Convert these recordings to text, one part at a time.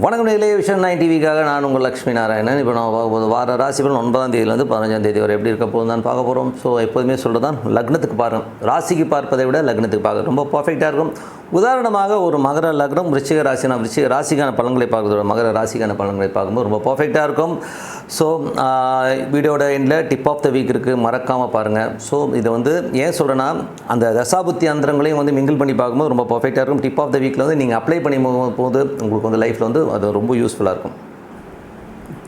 வணக்கம் நேயர்களே, விஷன் 9 டிவிக்காக நான் உங்கள் லக்ஷ்மி நாராயணன். இப்போ நான் பார்க்கும்போது வார ராசிபலன் 9ஆம் தேதியிலேருந்து 15ஆம் தேதி வரை எப்படி இருக்க போகுது தான் பார்க்க போகிறோம். ஸோ எப்போதுமே சொல்கிறதான், லக்னத்துக்கு பாருங்கள். ராசிக்கு பார்ப்பதை விட லக்னத்துக்கு பார்க்க ரொம்ப பர்ஃபெக்டாக இருக்கும். உதாரணமாக ஒரு மகர லக்னம் விருச்சிக ராசினா விருச்சிக ராசிக்கான பலன்களை பார்க்குறதோட மகர ராசிக்கான பலன்களை பார்க்கும்போது ரொம்ப பர்ஃபெக்டாக இருக்கும். ஸோ வீடியோட எண்டில் டிப் ஆஃப் த வீக் இருக்குது, மறக்காமல் பாருங்கள். ஸோ இதை வந்து ஏன் சொல்கிறேன்னா, அந்த தசாபுத்தி அந்தரங்களையும் வந்து மிங்கிள் பண்ணி பார்க்கும்போது ரொம்ப பர்ஃபெக்டாக இருக்கும். டிப் ஆஃப் த வீக்கில் வந்து நீங்கள் அப்ளை பண்ணி போது உங்களுக்கு வந்து லைஃப்பில் வந்து அது ரொம்ப யூஸ்ஃபுல்லாக இருக்கும்.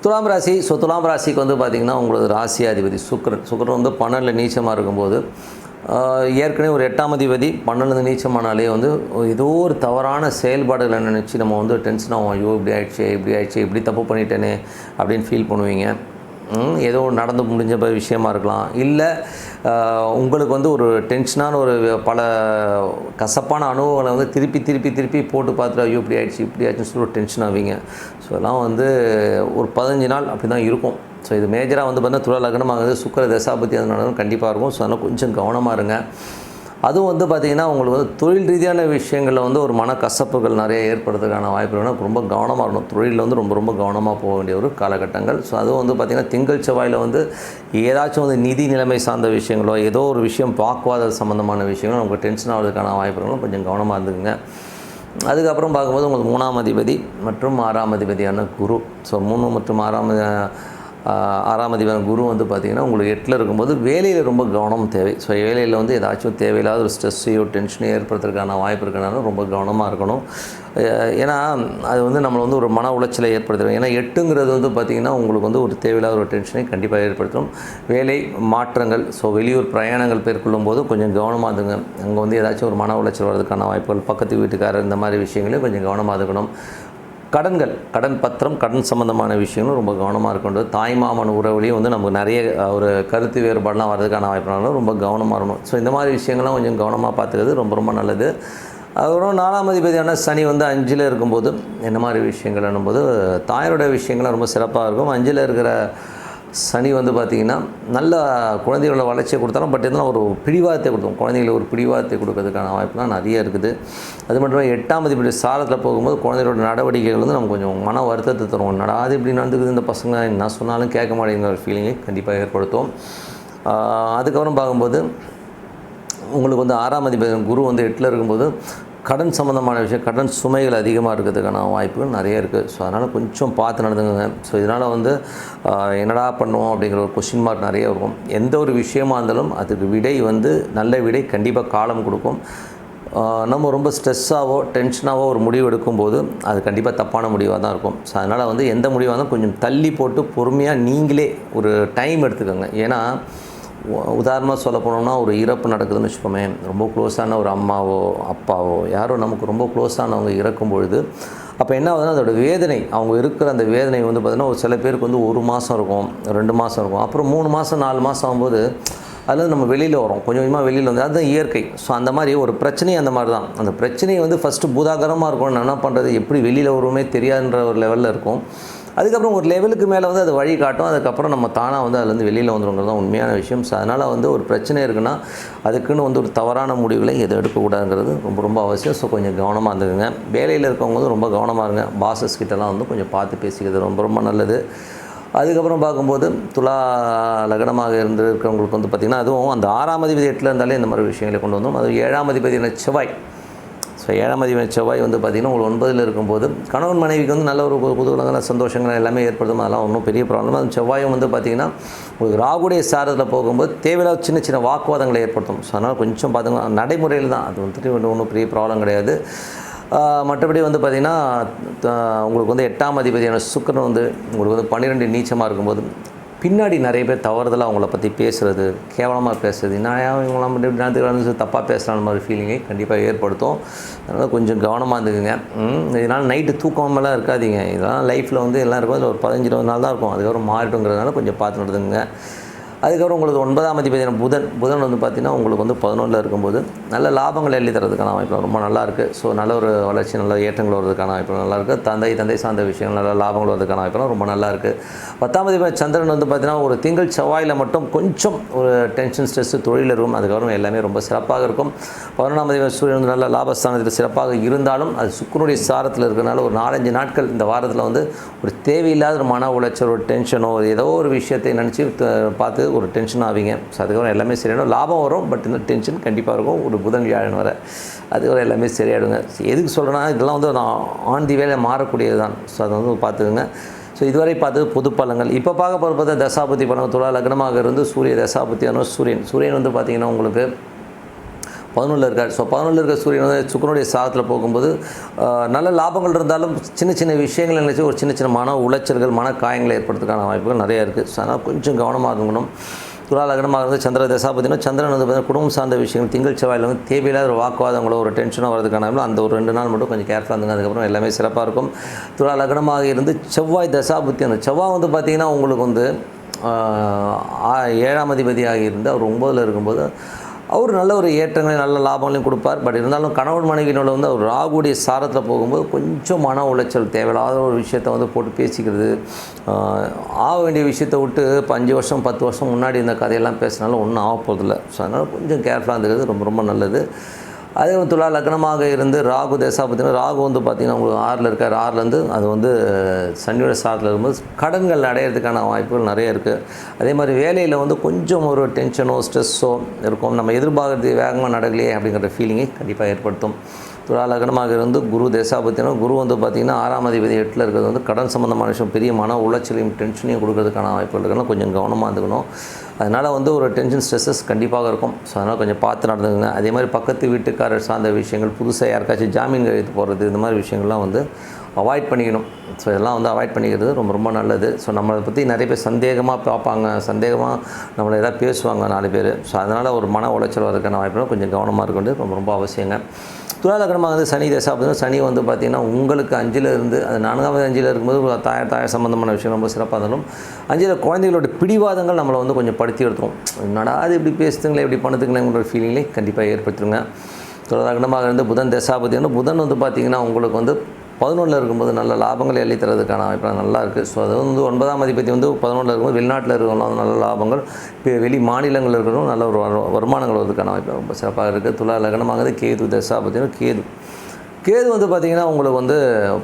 துலாம் ராசி. ஸோ துலாம் ராசிக்கு வந்து பார்த்திங்கன்னா உங்களுக்கு ராசி அதிபதி சுக்கிரன் வந்து 12 நீச்சமாக இருக்கும்போது, ஏற்கனவே ஒரு 8ஆம் அதிபதி 12 நீச்சமானாலே வந்து ஏதோ ஒரு தவறான செயல்பாடுகளை நினச்சி நம்ம வந்து டென்ஷன் ஆகும். ஐயோ இப்படி ஆயிடுச்சு இப்படி தப்பு பண்ணிட்டேனே அப்படின்னு ஃபீல் பண்ணுவீங்க. ஏதோ நடந்து முடிஞ்ச விஷயமா இருக்கலாம், இல்லை உங்களுக்கு வந்து ஒரு டென்ஷனான ஒரு பல கசப்பான அனுபவங்களை வந்து திருப்பி போட்டு பார்த்துட்டு ஐயோ இப்படி ஆயிடுச்சுன்னு சொல்லி ஒரு டென்ஷன் ஆவீங்க. ஸோ எல்லாம் வந்து ஒரு 15 நாள் அப்படி தான் இருக்கும். ஸோ இது மேஜராக வந்து பார்த்தீங்கன்னா துலா லக்னமாகுது, சுக்கிர தசாபத்தி அதனால கண்டிப்பாக இருக்கும். ஸோ அதனால் கொஞ்சம் கவனமாக இருங்க. அதுவும் வந்து பார்த்திங்கன்னா உங்களுக்கு வந்து தொழில் ரீதியான விஷயங்களில் வந்து ஒரு மனக்கசப்புகள் நிறைய ஏற்படுறதுக்கான வாய்ப்புகள் ரொம்ப கவனமாக இருக்கணும். தொழிலில் வந்து ரொம்ப கவனமாக போக வேண்டிய ஒரு காலகட்டங்கள். ஸோ அதுவும் வந்து பார்த்திங்கன்னா திங்கள் செவ்வாயில் வந்து ஏதாச்சும் வந்து நிதி நிலைமை சார்ந்த விஷயங்களோ ஏதோ ஒரு விஷயம் வாக்குவாத சம்மந்தமான விஷயங்களோ நமக்கு டென்ஷன் ஆகிறதுக்கான வாய்ப்புகளும் கொஞ்சம் கவனமாக இருந்துக்குங்க. அதுக்கப்புறம் பார்க்கும்போது உங்களுக்கு 3ஆம் அதிபதி மற்றும் 6ஆம் அதிபதியான குரு. ஸோ 3 மற்றும் 6ஆம் அதிபதியான குரு வந்து பார்த்திங்கன்னா உங்களுக்கு 8ல் இருக்கும்போது வேலையில் ரொம்ப கவனம் தேவை. ஸோ வேலையில் வந்து ஏதாச்சும் தேவையில்லாத ஒரு ஸ்ட்ரெஸ்ஸையோ டென்ஷனையோ ஏற்படுத்துறதுக்கான வாய்ப்பு இருக்கிறனால ரொம்ப கவனமாக இருக்கணும். ஏன்னா அது வந்து நம்மளை வந்து ஒரு மன உளைச்சலை ஏற்படுத்தும். ஏன்னா 8ங்கிறது வந்து பார்த்திங்கன்னா உங்களுக்கு வந்து ஒரு தேவையில்லாத ஒரு டென்ஷனை கண்டிப்பாக ஏற்படுத்தும். வேலை மாற்றங்கள், ஸோ வெளியூர் பிரயாணங்கள் மேற்கொள்ளும் போது கொஞ்சம் கவனமாக இருந்துங்க. அங்கே வந்து ஏதாச்சும் ஒரு மன உளைச்சல் வர்றதுக்கான வாய்ப்புகள், பக்கத்து வீட்டுக்காரர் இந்த மாதிரி விஷயங்களையும் கொஞ்சம் கவனமாக இருக்கணும். கடன் பத்திரம், கடன் சம்மந்தமான விஷயங்களும் ரொம்ப கவனமாக இருக்கணும். தாய்மாமன் உறவுலையும் வந்து நமக்கு நிறைய ஒரு கருத்து வேறுபாடெலாம் வர்றதுக்கான வாய்ப்புனாலும் ரொம்ப கவனமாக இருக்கணும். ஸோ இந்த மாதிரி விஷயங்கள்லாம் கொஞ்சம் கவனமாக பார்த்துக்கிறது ரொம்ப நல்லது. அதுக்கப்புறம் 4ஆம் அதிபதியான சனி வந்து 5ல் இருக்கும்போது என்ன மாதிரி விஷயங்கள் என்னும்போது தாயோட விஷயங்கள்லாம் ரொம்ப சிறப்பாக இருக்கும். 5ல் இருக்கிற சனி வந்து பார்த்திங்கன்னா நல்ல குழந்தைகளோட வளர்ச்சியை கொடுத்தாலும் பட் இருந்தாலும் ஒரு பிடிவாதத்தை கொடுத்தோம். குழந்தைகளை ஒரு பிடிவாதத்தை கொடுக்கறதுக்கான வாய்ப்புலாம் நிறைய இருக்குது. அது மட்டும் இல்லாமல் 8ஆம் அதிபதி சாரத்தில் போகும்போது குழந்தைகளோட நடவடிக்கைகள் வந்து நமக்கு கொஞ்சம் மன வருத்தத்தை தரும். நடாது இப்படி நடந்துக்குது இந்த பசங்க, என்ன சொன்னாலும் கேட்க மாட்டேங்கிற ஒரு ஃபீலிங்கை கண்டிப்பாக ஏற்படுத்தும். அதுக்கப்புறம் பார்க்கும்போது உங்களுக்கு வந்து 6ஆம் அதிபதி குரு வந்து 8ல் இருக்கும்போது கடன் சம்மந்தமான விஷயம், கடன் சுமைகள் அதிகமாக இருக்கிறதுக்கான வாய்ப்புகள் நிறைய இருக்குது. ஸோ அதனால் கொஞ்சம் பார்த்து நடந்துங்க. ஸோ இதனால் வந்து என்னடா பண்ணுவோம் அப்படிங்கிற ஒரு கொஷின் மார்க் நிறைய இருக்கும். எந்த ஒரு விஷயமாக இருந்தாலும் அதுக்கு விடை வந்து நல்ல விடை கண்டிப்பாக காலம் கொடுக்கும். நம்ம ரொம்ப ஸ்ட்ரெஸ்ஸாகவோ டென்ஷனாகவோ ஒரு முடிவு எடுக்கும்போது அது கண்டிப்பாக தப்பான முடிவாக தான் இருக்கும். ஸோ அதனால் வந்து எந்த முடிவாக இருந்தாலும் கொஞ்சம் தள்ளி போட்டு பொறுமையாக நீங்களே ஒரு டைம் எடுத்துக்கோங்க. ஏன்னா உதாரணமாக சொல்ல போனோம்னா ஒரு இறப்பு நடக்குதுன்னு வச்சுக்கோமே, ரொம்ப க்ளோஸான ஒரு அம்மாவோ அப்பாவோ யாரோ நமக்கு ரொம்ப க்ளோஸானவங்க இறக்கும் பொழுது அப்போ என்ன ஆகுதுன்னா அதோட வேதனை, அவங்க இருக்கிற அந்த வேதனை வந்து பார்த்திங்கன்னா ஒரு சில பேருக்கு வந்து 1 மாதம் இருக்கும், 2 மாதம் இருக்கும், அப்புறம் 3 மாதம் 4 மாதம் ஆகும்போது அதில் நம்ம வெளியில் வரோம், கொஞ்சம் கொஞ்சமாக வெளியில் வந்து அதுதான் இயற்கை. ஸோ அந்த மாதிரி ஒரு பிரச்சனை அந்த மாதிரி தான். அந்த பிரச்சனையை வந்து ஃபஸ்ட்டு பூதாகரமாக இருக்கும், என்ன பண்ணுறது எப்படி வெளியில் வருவோமே தெரியாதுன்ற ஒரு லெவலில் இருக்கும். அதுக்கப்புறம் ஒரு லெவலுக்கு மேலே வந்து அது வழி காட்டும். அதுக்கப்புறம் நம்ம தானாக வந்து அதுலேருந்து வெளியில் வந்துடுங்கிறது தான் உண்மையான விஷயம். ஸோ அதனால் வந்து ஒரு பிரச்சனை இருக்குன்னா அதுக்குன்னு வந்து ஒரு தவறான முடிவுகளை எதுவும் எடுக்கக்கூடாதுங்கிறது ரொம்ப அவசியம். ஸோ கொஞ்சம் கவனமாக இருந்துக்குங்க. வேலையில் இருக்கவங்க வந்து ரொம்ப கவனமாக இருங்க. பாசஸ் கிட்டலாம் வந்து கொஞ்சம் பார்த்து பேசிக்கிறது ரொம்ப நல்லது. அதுக்கப்புறம் பார்க்கும்போது துலா லக்னமாக இருக்கிறவங்களுக்கு வந்து பார்த்திங்கன்னா அதுவும் அந்த 6ஆம் அதிபதி 8ல் இருந்தாலே இந்த மாதிரி விஷயங்களை கொண்டு வந்தோம். அது 7ஆம் அதிபதியான செவ்வாய். ஸோ 7ஆம் அதிபதி செவ்வாய் வந்து பார்த்திங்கன்னா உங்களுக்கு 9ல் இருக்கும்போது கணவன் மனைவிக்கு வந்து நல்ல ஒரு குதூகலங்கள் சந்தோஷங்கள் எல்லாமே ஏற்படுத்தும். அதெல்லாம் ஒன்றும் பெரிய ப்ராப்ளம். அது செவ்வாயும் வந்து பார்த்திங்கன்னா உங்களுக்கு ராகுடைய சாரத்தில் போகும்போது தேவையில்லாத சின்ன வாக்குவாதங்களை ஏற்படுத்தும். ஸோ அதனால் கொஞ்சம் பார்த்துங்க, நடைமுறையில் தான் அது வந்துட்டு ஒன்றும் பெரிய ப்ராப்ளம் கிடையாது. மற்றபடி வந்து பார்த்திங்கன்னா உங்களுக்கு வந்து 8ஆம் அதிபதியான சுக்கிரன் வந்து உங்களுக்கு வந்து 12 நீச்சமாக இருக்கும்போது பின்னாடி நிறைய பேர் தவறுதலாக அவங்கள பற்றி பேசுகிறது, கேவலமாக பேசுறது, நான் இவங்களாம் இப்படி நேரத்துக்கு தப்பாக பேசுகிறான மாதிரி ஃபீலிங்கை கண்டிப்பாக ஏற்படுத்தும். அதனால் கொஞ்சம் கவனமாக இருந்துக்குங்க. இதனால் நைட்டு தூக்கமெல்லாம் இருக்காதீங்க. இதெல்லாம் லைஃப்பில் வந்து எல்லாம் இருக்கும், அதில் ஒரு 15-20 நாள் தான் இருக்கும், அதுக்கப்புறம் மாறிட்டுங்கிறதுனால கொஞ்சம் பார்த்து நடந்துங்க. அதுக்கப்புறம் உங்களுக்கு 9ஆம் அதிபதியான புதன் வந்து பார்த்திங்கன்னா உங்களுக்கு வந்து 11ல் இருக்கும்போது நல்ல லாபங்கள் எழுதி தரதுக்கான வாய்ப்பு ரொம்ப நல்லாயிருக்கு. ஸோ நல்ல ஒரு வளர்ச்சி, நல்ல ஏற்றங்கள் வருவதற்கான வாய்ப்பு நல்லாயிருக்கு. தந்தை சார்ந்த விஷயங்கள் நல்ல லாபங்கள் வருவதற்கான வாய்ப்புலாம் ரொம்ப நல்லாயிருக்கு. 10ஆம் அதிபதி சந்திரன் வந்து பார்த்திங்கன்னா ஒரு திங்கள் செவ்வாயில் மட்டும் கொஞ்சம் ஒரு டென்ஷன், ஸ்ட்ரெஸ்ஸு, தொழில் இருக்கும். அதுக்கப்புறம் எல்லாமே ரொம்ப சிறப்பாக இருக்கும். 11ஆம் அதிபதி சூரியன் வந்து நல்ல லாபஸ்தானத்தில் சிறப்பாக இருந்தாலும் அது சுக்கிரனுடைய சாரத்தில் இருக்கிறனால ஒரு 4-5 நாட்கள் இந்த வாரத்தில் வந்து ஒரு தேவையில்லாத ஒரு மன உளைச்சல், ஒரு டென்ஷனோ, ஏதோ ஒரு விஷயத்தை நினச்சி பார்த்து ஒரு டென்ஷன் ஆவீங்க. ஸோ அதுக்கப்புறம் எல்லாமே சரியாயிடும். லாபம் வரும், பட் இந்த டென்ஷன் கண்டிப்பாக இருக்கும். ஒரு புதன் வியாழன் வர அதுக்கப்புறம் எல்லாமே சரியாயிடுங்க. எதுக்கு சொல்கிறேன்னா இதெல்லாம் வந்து நான் ஆன் தி வேலை மாறக்கூடியது தான். ஸோ அதை வந்து பார்த்துக்குங்க. ஸோ இதுவரை பார்த்தது பொது பலன்கள். இப்போ பார்க்க போகிற பார்த்தா தசாபுத்தி பலன். துலா லக்னமாக இருந்து சூரிய தசாபுத்தியான சூரியன் வந்து பார்த்திங்கன்னா உங்களுக்கு 11ல் இருக்கார். ஸோ 11ல் இருக்க சூரியன் வந்து சுக்கிரனுடைய சாரத்தில் போகும்போது நல்ல லாபங்கள் இருந்தாலும் சின்ன விஷயங்கள் நினச்சி ஒரு சின்ன மன உளைச்சல்கள், மன காயங்களை ஏற்படுறதுக்கான வாய்ப்புகள் நிறையா இருக்குது. ஸோ அதனால் கொஞ்சம் கவனமாக இருக்கணும். துலா லக்னமாக இருந்து சந்திர தசாபதினா சந்திரன் வந்து பார்த்திங்கன்னா குடும்பம் சார்ந்த விஷயங்கள், திங்கள் செவ்வாயில் வந்து தேவையில்லாத ஒரு வாக்குவாதங்களோ ஒரு டென்ஷனோ வரதுக்கான அந்த ஒரு 2 நாள் மட்டும் கொஞ்சம் கேர்ஃபுல்லாக இருந்துங்க. அதுக்கப்புறம் எல்லாமே சிறப்பாக இருக்கும். துலா லக்னமாக இருந்து செவ்வாய் தசாபுத்தி, அந்த செவ்வாய் வந்து பார்த்திங்கன்னா உங்களுக்கு வந்து 7ஆம் அதிபதியாக இருந்து அவர் 9ல் இருக்கும்போது அவர் நல்ல ஒரு ஏற்றங்களையும் நல்ல லாபங்களையும் கொடுப்பார். பட் இருந்தாலும் கணவன் மனைவியினோட வந்து அவர் ராகுடைய சாரத்தில் போகும்போது கொஞ்சம் மன உளைச்சல், தேவையில்லாத ஒரு விஷயத்தை வந்து போட்டு பேசிக்கிறது, ஆக வேண்டிய விஷயத்தை விட்டு இப்போ 5 வருஷம் 10 வருஷம் முன்னாடி இந்த கதையெல்லாம் பேசினாலும் ஒன்றும் ஆக போகிறதில்ல. ஸோ அதனால் கொஞ்சம் கேர்ஃபுல்லாக இருந்துக்கிறது ரொம்ப நல்லது. அதே துலா லக்னமாக இருந்து ராகு தசாபத்தினா ராகு வந்து பார்த்திங்கன்னா உங்களுக்கு 6ல் இருக்கார். 6லேருந்து அது வந்து சனியோட சாரத்தில் இருக்கும்போது கடன்கள் அடையிறதுக்கான வாய்ப்புகள் நிறைய இருக்குது. அதே மாதிரி வேலையில் வந்து கொஞ்சம் ஒரு டென்ஷனோ ஸ்ட்ரெஸ்ஸோ இருக்கும். நம்ம எதிர்பார்க்கறது வேகமாக நடக்கலையே அப்படிங்கிற ஃபீலிங்கை கண்டிப்பாக ஏற்படுத்தும். துலா லக்னமாக இருந்து குரு தசாபத்தினா குரு வந்து பார்த்திங்கன்னா 6ஆம் அதிபதி 8ல் இருக்கிறது வந்து கடன் சம்மந்தமான விஷயம், பெரிய மன உளைச்சலையும் டென்ஷனையும் கொடுக்கறதுக்கான வாய்ப்புகள் இருக்குன்னா கொஞ்சம் கவனமாக இருந்துக்கணும். அதனால் வந்து ஒரு டென்ஷன் ஸ்ட்ரெஸ்ஸஸ் கண்டிப்பாக இருக்கும். ஸோ அதனால் கொஞ்சம் பார்த்து நடந்துக்குங்க. அதே மாதிரி பக்கத்து வீட்டுக்காரர் சார்ந்த விஷயங்கள், புதுசாக யாருக்காச்சும் ஜாமீன் கையெழுத்து போடுறது, இந்த மாதிரி விஷயங்கள்லாம் வந்து அவாய்ட் பண்ணிக்கணும். ஸோ இதெல்லாம் வந்து அவாய்ட் பண்ணிக்கிறது ரொம்ப நல்லது. ஸோ நம்மளை பற்றி நிறைய பேர் சந்தேகமாக பார்ப்பாங்க, சந்தேகமாக நம்மளை எதாவது பேசுவாங்க 4 பேர். ஸோ அதனால் ஒரு மன உளைச்சல் வரதுக்கான வாய்ப்புகள் கொஞ்சம் கவனமாக இருக்கிறது ரொம்ப அவசியங்க. துலா லக்னமாக வந்து சனி தசாபதினா சனி வந்து பார்த்திங்கன்னா உங்களுக்கு 5ல் இருந்து அது 4ஆவது 5ல் இருக்கும்போது தாயார் சம்மந்தமான விஷயம் ரொம்ப சிறப்பாக இருந்தாலும் 5ல் குழந்தைகளோட பிடிவாதங்கள் நம்மளை வந்து கொஞ்சம் படுத்தி எடுத்துரும். என்னடா அது இப்படி பேசுதுங்களே, இப்படி பண்ணுதுங்களேங்கிற ஃபீலிங்லே கண்டிப்பாக ஏற்படுத்திடுங்க. துலா லக்னமாக இருந்து புதன் தசாபதினா புதன் வந்து பார்த்திங்கன்னா உங்களுக்கு வந்து 11ல் இருக்கும்போது நல்ல லாபங்கள் எழுதி தரதுக்கான வாய்ப்பு நல்லா இருக்குது. ஸோ அது வந்து 9ஆம் அதிபதி வந்து 11ல் இருக்கும்போது வெளிநாட்டில் இருக்கிறவங்க நல்ல லாபங்கள், இப்போ வெளி மாநிலங்களில் இருக்கிறவங்க நல்ல ஒரு வருமானங்கள் வருவதற்கான வாய்ப்பு ரொம்ப சிறப்பாக இருக்குது. துலா லக்னமானது கேது தசாபதினா கேது வந்து பார்த்திங்கன்னா உங்களுக்கு வந்து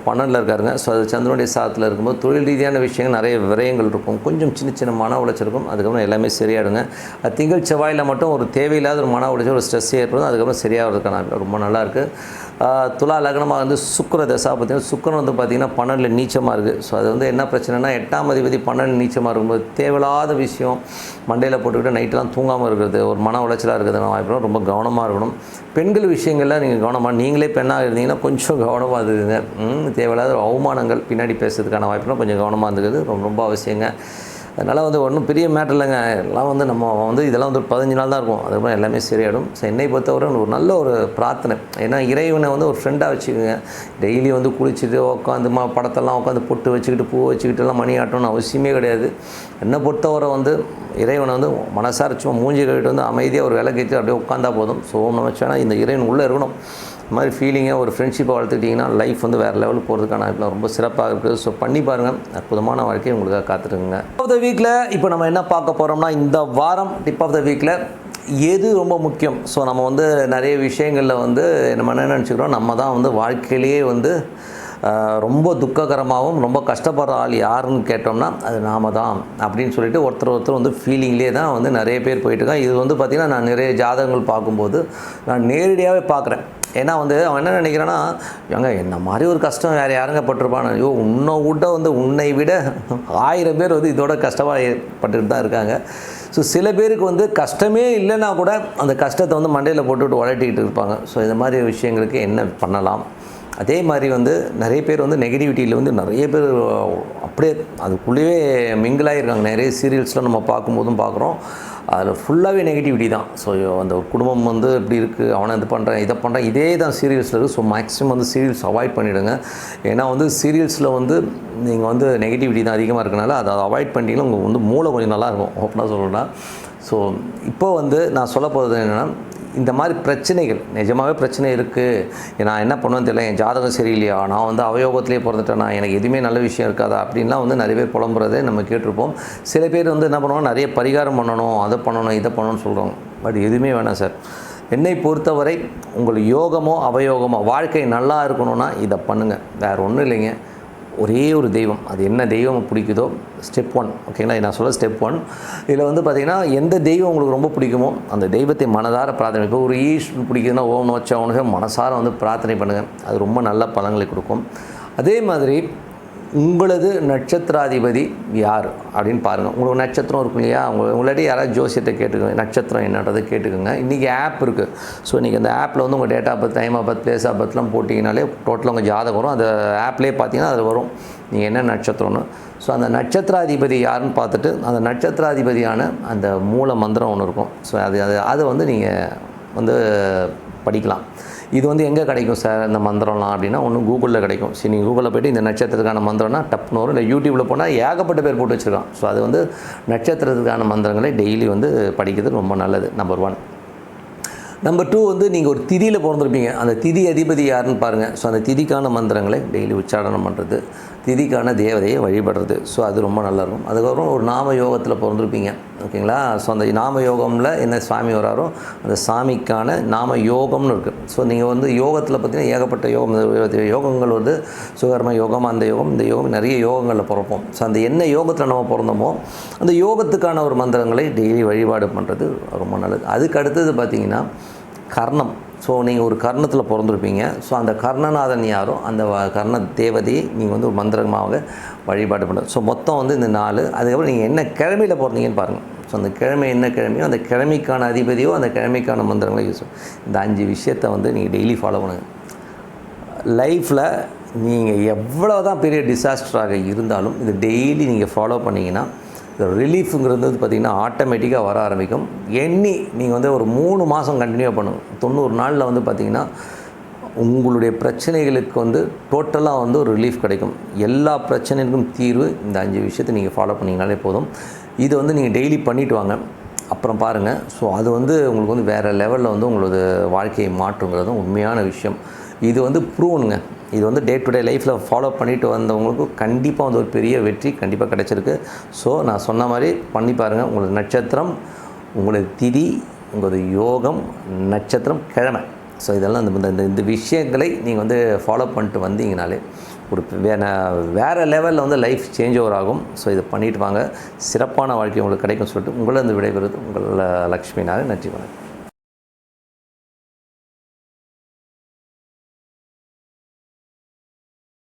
12ல் இருக்காருங்க. ஸோ அது சந்திரனுடைய சாரத்தில் இருக்கும்போது தொழில் ரீதியான விஷயங்கள் நிறைய விரயங்கள் இருக்கும், கொஞ்சம் சின்ன மன உளைச்சல் இருக்கும். அதுக்கப்புறம் எல்லாமே சரியாயிடுங்க. அது திங்கள் செவ்வாயில் மட்டும் ஒரு தேவையில்லாத ஒரு மன உளைச்சல், ஒரு ஸ்ட்ரெஸ் ஏற்படும். அதுக்கப்புறம் சரியாகிறதுக்கான ரொம்ப நல்லாயிருக்கு. துலா லக்னமாக வந்து சுக்கிர தசாபதினா சுக்கிரன் வந்து பார்த்திங்கன்னா 12ல் நீச்சமாக இருக்குது. ஸோ அது வந்து என்ன பிரச்சனைனா 8ஆம் அதிபதி 12ல் நீச்சமாக இருக்கும்போது தேவையில்லாத விஷயம் மண்டையில் போட்டுக்கிட்டு நைட்டெலாம் தூங்காமல் இருக்கிறது, ஒரு மன உளைச்சலாக இருக்கிறதுனால வாய்ப்பு ரொம்ப கவனமாக இருக்கணும். பெண்கள் விஷயங்களில் நீங்கள் கவனமாக, நீங்களே பெண்ணாக இருந்தீங்கன்னா கொஞ்சம் கவனமாக இருக்குதுங்க. தேவையில்லாத அவமானங்கள் பின்னாடி பேசுறதுக்கான வாய்ப்புனா கொஞ்சம் கவனமாக இருந்துக்கிறது ரொம்ப அவசியங்க. அதனால் வந்து ஒன்றும் பெரிய மேட்டர் இல்லைங்க. எல்லாம் வந்து நம்ம வந்து இதெல்லாம் வந்து ஒரு 15 நாள் தான் இருக்கும். அதுக்கப்புறம் எல்லாமே சரியாயிடும். ஸோ என்னை பொறுத்தவரை ஒரு நல்ல ஒரு பிரார்த்தனை, ஏன்னா இறைவனை வந்து ஒரு ஃப்ரெண்டாக வச்சுக்கோங்க. டெய்லி வந்து குளிச்சுட்டு உட்காந்து படத்தெல்லாம் உட்காந்து பொட்டு வச்சுக்கிட்டு பூ வச்சுக்கிட்டுலாம் மணி ஆட்டணும்னு அவசியமே கிடையாது. என்னை பொறுத்தவரை வந்து இறைவனை வந்து மனசார சும்மா மூஞ்சி கழிட்டு வந்து அமைதியாக ஒரு விளக்கு வச்சு அப்படியே உட்காந்தா போதும். ஸோ நினச்சோன்னா இந்த இறைவன் உள்ளே இருக்கணும். இந்த மாதிரி ஃபீலிங்காக ஒரு ஃப்ரெண்ட்ஷிப்பை வளர்த்துக்கிட்டிங்கன்னா லைஃப் வந்து வேறு லெவலுக்கு போகிறதுக்கான வாய்ப்புலாம் ரொம்ப சிறப்பாக இருக்குது. ஸோ பண்ணி பாருங்கள், அற்புதமான வாழ்க்கையை உங்களுக்காக காத்துருக்குங்க. டிப் ஆஃப் த வீக்கில் இப்போ நம்ம என்ன பார்க்க போகிறோம்னா, இந்த வாரம் டிப் ஆஃப் த வீக்கில் எது ரொம்ப முக்கியம். ஸோ நம்ம வந்து நிறைய விஷயங்களில் வந்து நம்ம என்ன நினச்சிக்கிறோம், நம்ம தான் வந்து வாழ்க்கையிலேயே வந்து ரொம்ப துக்ககரமாகவும் ரொம்ப கஷ்டப்படுற ஆள் யாருன்னு கேட்டோம்னா அது நாம தான் அப்படின்னு சொல்லிட்டு ஒருத்தர் வந்து ஃபீலிங்லேயே தான் வந்து நிறைய பேர் போயிட்டுருக்கான். இது வந்து பார்த்திங்கன்னா நான் நிறைய ஜாதகங்கள் பார்க்கும்போது நான் நேரடியாகவே பார்க்குறேன். ஏன்னா வந்து அவன் என்ன நினைக்கிறான்னா, ஏங்க என்ன மாதிரி ஒரு கஷ்டம் வேறு யாருங்க பட்டிருப்பான், ஐயோ உன்னை விட 1000 பேர் வந்து இதோட கஷ்டமாக பட்டுட்டு தான் இருக்காங்க. ஸோ சில பேருக்கு வந்து கஷ்டமே இல்லைன்னா கூட அந்த கஷ்டத்தை வந்து மண்டையில் போட்டுவிட்டு உழட்டிக்கிட்டு இருப்பாங்க. ஸோ இந்த மாதிரி விஷயங்களுக்கு என்ன பண்ணலாம் அதே மாதிரி வந்து நிறைய பேர் வந்து நெகட்டிவிட்டியில் வந்து நிறைய பேர் அப்படியே அதுக்குள்ளேயே மிங்கிளாகிருக்காங்க. நிறைய சீரியல்ஸ்லாம் நம்ம பார்க்கும்போதும் பார்க்குறோம், அதில் ஃபுல்லாகவே நெகட்டிவிட்டி தான். ஸோ அந்த ஒரு குடும்பம் வந்து இப்படி இருக்குது, அவனை இது பண்ணுறேன் இதை பண்ணுறேன், இதே தான் சீரியல்ஸில் இருக்குது. ஸோ மேக்ஸிமம் வந்து சீரியல்ஸ் அவாய்ட் பண்ணிவிடுங்க. ஏன்னா வந்து சீரியல்ஸில் வந்து நீங்கள் வந்து நெகட்டிவிட்டி தான் அதிகமாக இருக்கனால அதை அவாய்ட் பண்ணிட்டீங்கன்னா உங்கள் வந்து மூளை கொஞ்சம் நல்லாயிருக்கும், ஓப்பனாக சொல்லணும்னா. ஸோ இப்போ வந்து நான் சொல்ல போகிறது என்னென்னா, இந்த மாதிரி பிரச்சனைகள் நிஜமாகவே பிரச்சனை இருக்குது, நான் என்ன பண்ணுவேன்னு தெரியல, என் ஜாதகம் சரியில்லையா, நான் வந்து அவயோகத்திலே பிறந்துட்டேன்னா எனக்கு எதுவுமே நல்ல விஷயம் இருக்காதா அப்படின்லாம் வந்து நிறைய பேர் புலம்புறதே நம்ம கேட்டிருப்போம். சில பேர் வந்து என்ன பண்ணுவாங்க, நிறைய பரிகாரம் பண்ணணும், அதை பண்ணணும் இதை பண்ணணும்னு சொல்கிறாங்க. பட் எதுவுமே வேணாம் சார். என்னை பொறுத்தவரை உங்கள் யோகமோ அவயோகமோ வாழ்க்கை நல்லா இருக்கணும்னா இதை பண்ணுங்கள். வேறு ஒன்றும் இல்லைங்க. ஒரே ஒரு தெய்வம், அது என்ன தெய்வம் பிடிக்குதோ, ஸ்டெப் 1 ஓகேங்களா. நான் சொல்ல ஸ்டெப் 1 இதில் வந்து பார்த்திங்கன்னா எந்த தெய்வம் உங்களுக்கு ரொம்ப பிடிக்குமோ அந்த தெய்வத்தை மனதார பிரார்த்தனை. இப்போ ஒரு ஈஸ்வரன் பிடிக்குதுன்னா ஓம் நோச்சவனுக்கு மனசார வந்து பிரார்த்தனை பண்ணுங்கள், அது ரொம்ப நல்ல பலன்களை கொடுக்கும். அதே மாதிரி உங்களது நட்சத்திராதிபதி யார் அப்படின்னு பாருங்கள். உங்களுக்கு நட்சத்திரம் இருக்கும் இல்லையா, உங்களாட்டி யாராவது ஜோசியத்தை கேட்டுக்கோங்க, நட்சத்திரம் என்னன்றதை கேட்டுக்கோங்க. இன்றைக்கி ஆப் இருக்குது. ஸோ இன்றைக்கி அந்த ஆப்பில் வந்து உங்கள் date of birth, time of birth, place of பர்த்லாம் போட்டிங்கனாலே டோட்டலாக உங்கள் ஜாதகம் வரும். அந்த ஆப்லேயே பார்த்தீங்கன்னா அது வரும் நீங்கள் என்ன நட்சத்திரம்னு. ஸோ அந்த நட்சத்திராதிபதி யாருன்னு பார்த்துட்டு அந்த நட்சத்திராதிபதியான அந்த மூல மந்திரம் ஒன்று இருக்கும். ஸோ அது வந்து நீங்கள் வந்து படிக்கலாம். இது வந்து எங்கே கிடைக்கும் சார் இந்த மந்திரம்லாம் அப்படின்னா, ஒன்று கூகுளில் கிடைக்கும். சரி, நீங்கள் கூகுளில் போய்ட்டு இந்த நட்சத்திரத்துக்கான மந்திரம்னா டப்னு வரும். இல்லை யூடியூப்பில் போனால் ஏகப்பட்ட பேர் போட்டு வச்சுருக்கான். ஸோ அது வந்து நட்சத்திரத்துக்கான மந்திரங்களை டெய்லி வந்து படிக்கிறது ரொம்ப நல்லது. நம்பர் 1. நம்பர் 2 வந்து நீங்கள் ஒரு திதியில் பிறந்திருப்பீங்க, அந்த திதி அதிபதி யாருன்னு பாருங்கள். ஸோ அந்த திதிக்கான மந்திரங்களை டெய்லி உச்சாரணம் பண்ணுறது, திதிக்கான தேவதையை வழிபடுறது. ஸோ அது ரொம்ப நல்லாயிருக்கும். அதுக்கப்புறம் ஒரு நாம யோகத்தில் பிறந்திருப்பீங்க ஓகேங்களா. ஸோ அந்த நாம யோகமில் என்ன சாமி வராரோ அந்த சாமிக்கான நாம யோகம்னு இருக்குது. ஸோ நீங்கள் வந்து யோகத்தில் பார்த்திங்கன்னா ஏகப்பட்ட யோகம், யோகங்கள் வந்து சுகர்ம யோகம், அந்த யோகம் இந்த யோகம், நிறைய யோகங்களில் பிறப்போம். ஸோ அந்த என்ன யோகத்தில் நம்ம பிறந்தோமோ அந்த யோகத்துக்கான ஒரு மந்திரங்களை டெய்லி வழிபாடு பண்ணுறது ரொம்ப நல்லது. அதுக்கு அடுத்தது பார்த்திங்கன்னா கர்ணம். ஸோ நீங்கள் ஒரு கர்ணத்தில் பிறந்திருப்பீங்க. ஸோ அந்த கர்ணநாதன் யாரோ அந்த கர்ண தேவதையை நீங்கள் வந்து ஒரு மந்திரமாக வழிபாடு பண்ணுறது. ஸோ மொத்தம் வந்து இந்த 4. அதுக்கப்புறம் நீங்கள் என்ன கிழமையில் பிறந்தீங்கன்னு பாருங்கள். ஸோ அந்த கிழமை என்ன கிழமையோ அந்த கிழமைக்கான அதிபதியோ அந்த கிழமைக்கான மந்திரங்களை யூஸ் பண்ணும். இந்த 5 விஷயத்தை வந்து நீங்கள் டெய்லி ஃபாலோ பண்ணுங்கள். லைஃப்பில் நீங்கள் எவ்வளோ தான் பெரிய டிசாஸ்டராக இருந்தாலும் இது டெய்லி நீங்கள் ஃபாலோ பண்ணிங்கன்னா இந்த ரிலீஃபுங்கிறது பார்த்திங்கன்னா ஆட்டோமேட்டிக்காக வர ஆரம்பிக்கும். நீங்கள் வந்து ஒரு 3 மாதம் கண்டினியூ பண்ணுங்க. 90 நாளில் வந்து பார்த்திங்கன்னா உங்களுடைய பிரச்சனைகளுக்கு வந்து டோட்டலாக வந்து ஒரு ரிலீஃப் கிடைக்கும். எல்லா பிரச்சனைகளுக்கும் தீர்வு இந்த 5 விஷயத்தை நீங்கள் ஃபாலோ பண்ணிங்கனாலே போதும். இது வந்து நீங்கள் டெய்லி பண்ணிவிட்டு வாங்க, அப்புறம் பாருங்கள். ஸோ அது வந்து உங்களுக்கு வந்து வேறு லெவலில் வந்து உங்களோட வாழ்க்கையை மாற்றுங்கிறதும் உண்மையான விஷயம். இது வந்து ப்ரூவனுங்க. இது வந்து டே டு டே லைஃப்பில் ஃபாலோ பண்ணிட்டு வந்தவங்களுக்கு கண்டிப்பாக வந்து ஒரு பெரிய வெற்றி கண்டிப்பாக கிடச்சிருக்கு. ஸோ நான் சொன்ன மாதிரி பண்ணி பாருங்கள். உங்களோட நட்சத்திரம், உங்களோட திதி, உங்களோட யோகம், நட்சத்திரம், கிழமை. ஸோ இதெல்லாம் இந்த விஷயங்களை நீங்கள் வந்து ஃபாலோ பண்ணிட்டு வந்தீங்கனாலே ஒரு வேறு லெவலில் வந்து லைஃப் சேஞ்ச் ஓவர் ஆகும். ஸோ இதை பண்ணிட்டு வாங்க, சிறப்பான வாழ்க்கை உங்களுக்கு கிடைக்கும் சொல்லிட்டு உங்களை வந்து விடைபெறுவது உங்கள் லக்ஷ்மி நாராயணன். நன்றி, வணக்கம்.